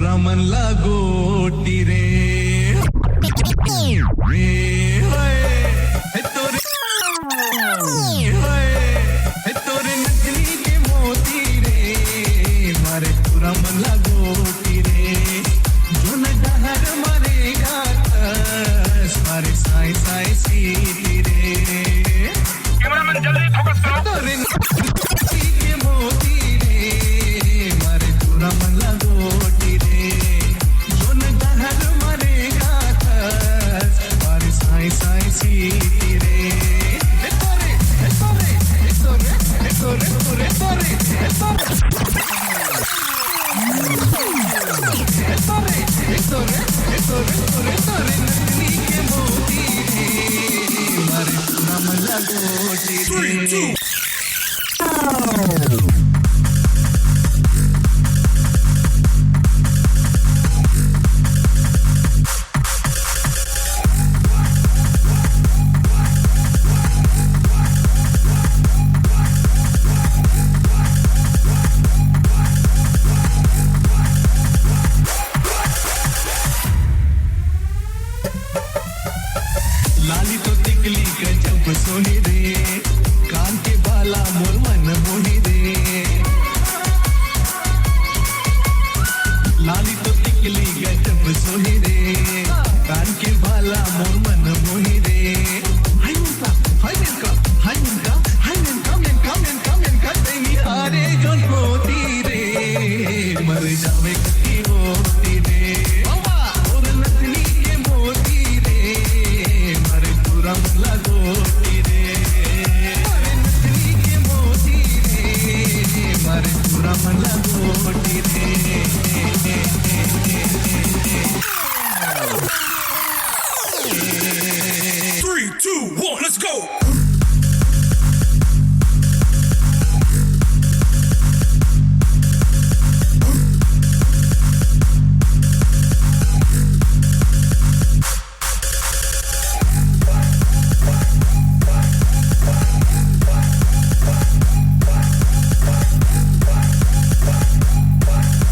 तुरा मन लागोटी रे तोरे नकली के मोती रे मारे तुरा मन लागोटी रे जो न डहर मारेगा मारे साई साई सीटी रे कैमरामैन जल्दी फोकस करो। तोरे नकली के मोती रे मारे तुरा मन लागोटी रे जो न डहर मारेगा मारे साई साई सीटी रे लाली तो तिकली गजब सोनी रे कान के बाला मोर मन मोही रे लाली तो तिकली गजब सोनी रे कान के बाला मोर मन मोही रे हाय मिनका हाय मिनका हाय मिनका हाय मिनका मिनका मिनका मिनका तेरी हारे जो होती रे मर जावे कती होती रे और नथनी के मोती रे मारे तुरा मन लागोटी रे मारे नथनी के मोती रे मारे तुरा मन लागोटी रे 3, 2, 1, let's go.